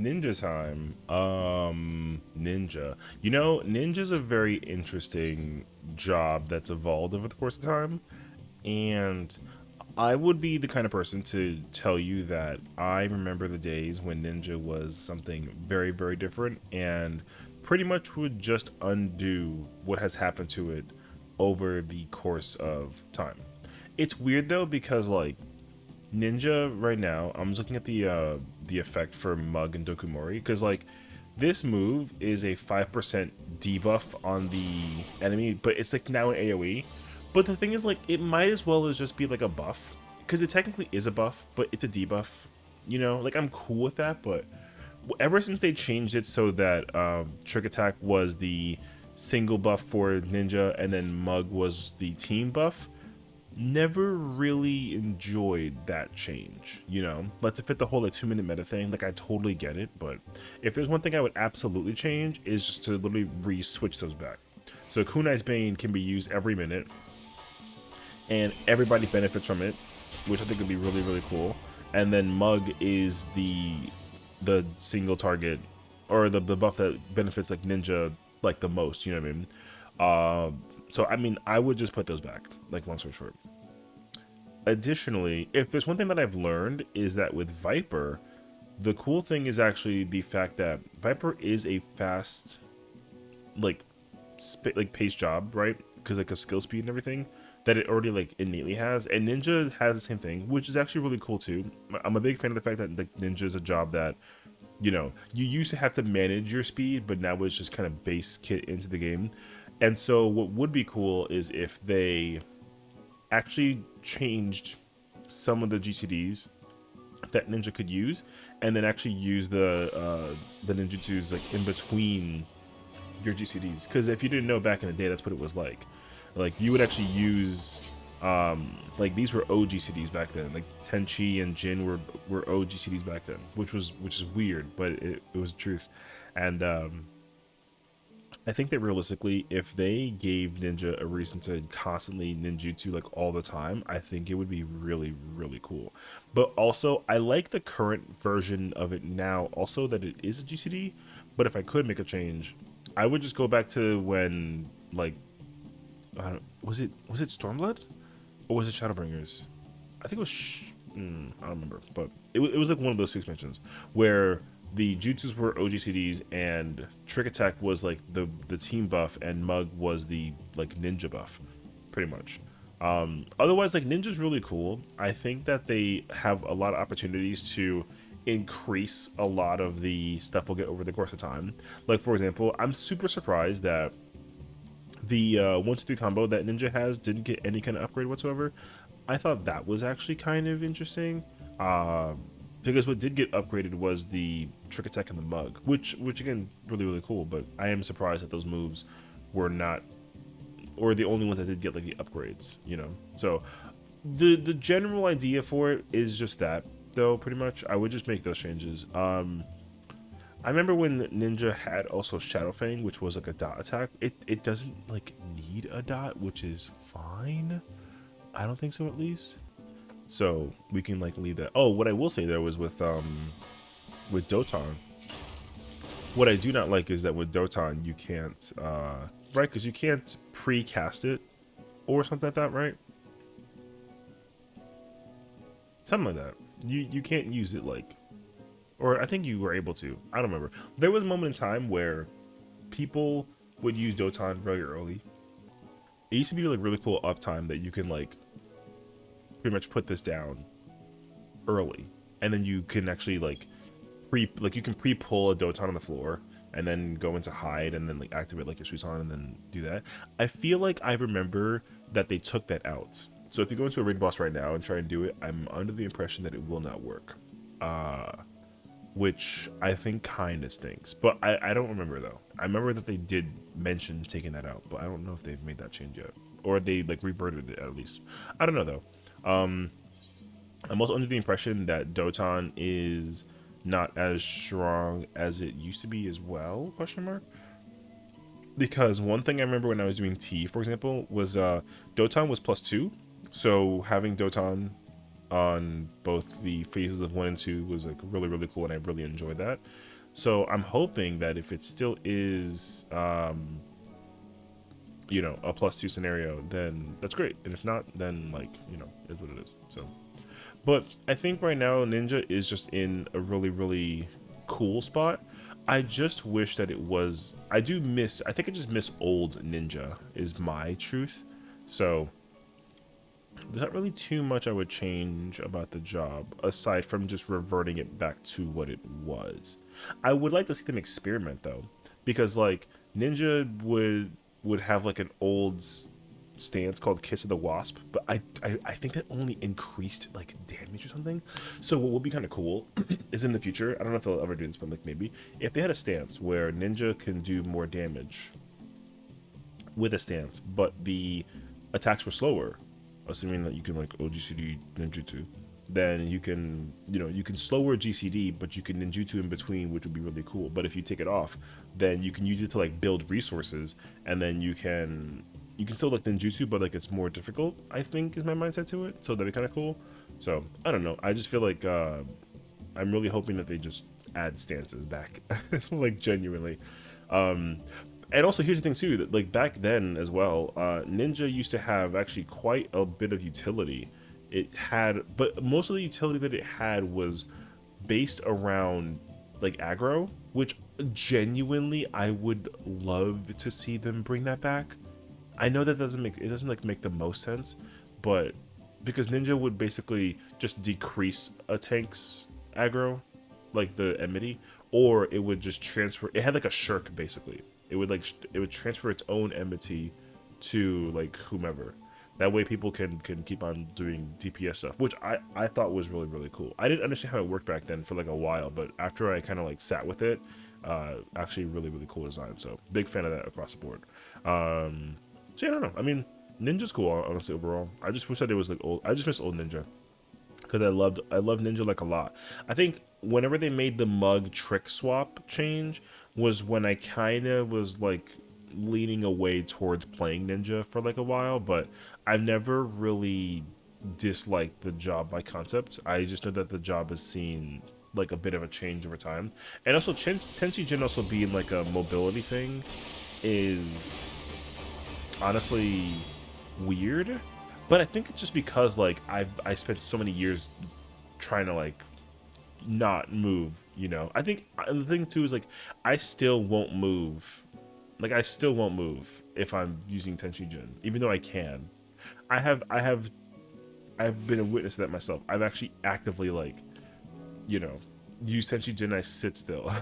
Ninja time. Ninja. You know, ninja's a very interesting job that's evolved over the course of time, and I would be the kind of person to tell you that I remember the days when ninja was something very, very different, and pretty much would just undo what has happened to it over the course of time. It's weird though because like Ninja right now, I'm just looking at the effect for Mug and Dokumori because like this move is a 5% debuff on the enemy, but it's like now an AoE. But the thing is like it might as well as just be like a buff because it technically is a buff, but it's a debuff. You know, like I'm cool with that, but ever since they changed it so that Trick Attack was the single buff for Ninja and then Mug was the team buff, never really enjoyed that change, you know? Let's fit the whole like 2 minute meta thing. Like I totally get it, but if there's one thing I would absolutely change is just to literally re-switch those back. So Kunai's Bane can be used every minute, and everybody benefits from it, which I think would be really really cool. And then Mug is the single target or the buff that benefits like Ninja like the most. You know what I mean? So I mean, I would just put those back. Like long story short. Additionally, if there's one thing that I've learned is that with Viper, the cool thing is actually the fact that Viper is a fast, like, like pace job, right? Because like of skill speed and everything that it already like innately has, and Ninja has the same thing, which is actually really cool too. I'm a big fan of the fact that like Ninja is a job that you know you used to have to manage your speed, but now it's just kind of base kit into the game. And so what would be cool is if they actually changed some of the GCDs that Ninja could use, and then actually use the ninjutsus like in between your GCDs. Because if you didn't know back in the day, that's what it was like. Like you would actually use like these were OGCDs back then. Like Tenchi and Jin were OGCDs back then, which is weird, but it was the truth. And I think that realistically, if they gave Ninja a reason to constantly ninjutsu like all the time, I think it would be really, really cool. But also, I like the current version of it now, also that it is a GCD. But if I could make a change, I would just go back to when, like, was it Stormblood? Or was it Shadowbringers? I think it was. I don't remember, but it was like one of those two expansions where the jutsus were OGCDs and Trick Attack was like the team buff and Mug was the like ninja buff, pretty much. Otherwise, like Ninja's really cool. I think that they have a lot of opportunities to increase a lot of the stuff we'll get over the course of time. Like for example, I'm super surprised that the 1 2 3 combo that Ninja has didn't get any kind of upgrade whatsoever. I thought that was actually kind of interesting. Because what did get upgraded was the Trick Attack and the Mug, which again really really cool. But I am surprised that those moves were not, or the only ones that did get like the upgrades. You know, so the general idea for it is just that though. Pretty much, I would just make those changes. I remember when Ninja had also Shadow Fang, which was like a dot attack. It doesn't like need a dot, which is fine. I don't think so, at least. So we can like leave that. Oh, what I will say there was with Doton. What I do not like is that with Doton you can't right, because you can't pre-cast it or something like that, right? Something like that. You can't use it like, or I think you were able to. I don't remember. There was a moment in time where people would use Doton very early. It used to be like really cool uptime that you can like pretty much put this down early, and then you can actually like you can pre-pull a Doton on the floor and then go into hide and then like activate like your Suiton and then do that. I feel like I remember that they took that out. So if you go into a raid boss right now and try and do it, I'm under the impression that it will not work. Which I think kind of stinks. But I don't remember though. I remember that they did mention taking that out, but I don't know if they've made that change yet. Or they like reverted it at least. I don't know though. I'm also under the impression that Doton is not as strong as it used to be as well, question mark. Because one thing I remember when I was doing T, for example, was Doton was +2. So having Doton on both the phases of 1 and 2 was like really really cool, and I really enjoyed that. So I'm hoping that if it still is you know, a +2 scenario, then that's great, and if not, then like, you know, is what it is. So but I think right now Ninja is just in a really really cool spot. I just wish that it was, I do miss, I think I just miss old Ninja is my truth. So there's not really too much I would change about the job aside from just reverting it back to what it was. I would like to see them experiment though, because like Ninja would have like an old stance called Kiss of the Wasp, but I think that only increased like damage or something. So what would be kind of cool is in the future, I don't know if they'll ever do this, but like maybe if they had a stance where Ninja can do more damage with a stance, but the attacks were slower, assuming that you can like OGCD ninjutsu, then you can, you know, you can slower GCD, but you can ninjutsu in between, which would be really cool. But if you take it off, then you can use it to like build resources, and then you can still like ninjutsu, but like it's more difficult, I think is my mindset to it. So that'd be kind of cool. So I don't know. I just feel like I'm really hoping that they just add stances back, like genuinely. Um, and also here's the thing too, that like back then as well, Ninja used to have actually quite a bit of utility. It had, but most of the utility that it had was based around like aggro, which genuinely I would love to see them bring that back. I know that doesn't make, it doesn't like make the most sense, but because Ninja would basically just decrease a tank's aggro, like the enmity, or it would just transfer. It had like a shirk basically. It would like it would transfer its own enmity to like whomever. That way people can keep on doing DPS stuff, which I thought was really really cool. I didn't understand how it worked back then for like a while, but after I kind of like sat with it, actually really really cool design. So big fan of that across the board. So yeah, I don't know. I mean, Ninja's cool honestly overall. I just wish that it was like old. I just miss old Ninja because I love Ninja like a lot. I think whenever they made the mug trick swap change was when I kind of was like leaning away towards playing Ninja for like a while, but I've never really disliked the job by concept. I just know that the job has seen like a bit of a change over time, and also Tenchi Jin also being like a mobility thing is honestly weird, but I think it's just because like I spent so many years trying to like not move, you know. I think the thing too is like I still won't move. Like I still won't move if I'm using Tenchi Jin, even though I can. I've been a witness to that myself. I've actually actively like, you know, used Tenchi Jin. I sit still.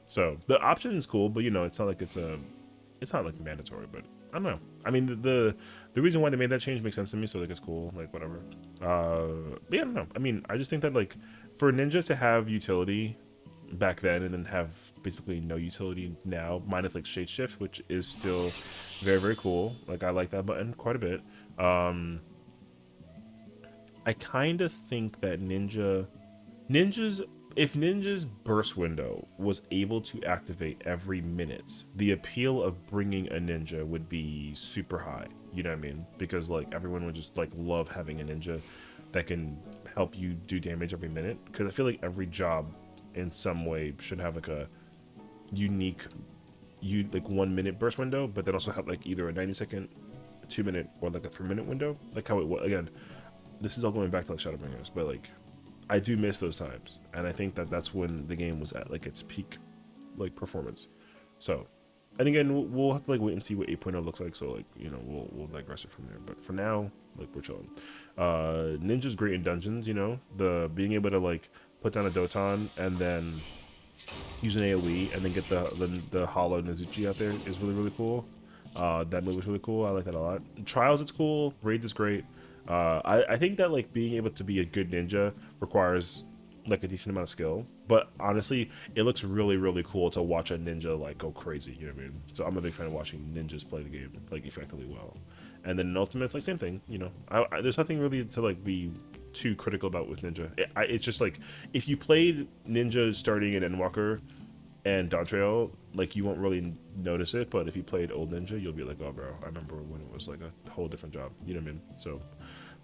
So the option is cool, but you know, it's not like it's not like mandatory. But I don't know. I mean, the reason why they made that change makes sense to me, so like it's cool, like whatever. But yeah, I don't know. I mean, I just think that like for Ninja to have utility back then and then have basically no utility now, minus like shade shift, which is still very very cool. Like I like that button quite a bit. I kind of think that Ninja's if Ninja's burst window was able to activate every minute, the appeal of bringing a ninja would be super high. You know what I mean? Because like everyone would just like love having a ninja that can help you do damage every minute. Because I feel like every job in some way should have like a unique, you like 1 minute burst window, but then also have like either a 90-second, 2 minute, or like a 3 minute window. Like how it was again. This is all going back to like Shadowbringers, but like I do miss those times, and I think that that's when the game was at like its peak, like performance. So, and again, we'll have to like wait and see what 8.0 looks like. So like you know we'll digress it from there. But for now, like we're chilling. Ninja's great in dungeons. You know, the being able to like put down a Doton and then use an AOE and then get the hollow Nezuchi out there is really really cool. That move was really cool. I like that a lot. Trials, it's cool. Raids is great. I think that like being able to be a good ninja requires like a decent amount of skill, but honestly it looks really really cool to watch a ninja like go crazy, you know what I mean? So I'm a big fan of watching ninjas play the game like effectively well. And then in ultimates, like same thing, you know. There's nothing really to like be too critical about with ninja. It's just like if you played ninjas starting in Endwalker and Dawntrail, like you won't really notice it, but if you played old Ninja, you'll be like, oh bro, I remember when it was like a whole different job, you know what I mean? So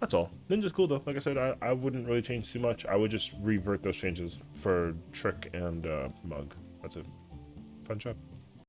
That's all. Ninja's cool though. Like I said, I wouldn't really change too much. I would just revert those changes for Trick and Mug. That's it. Fun job.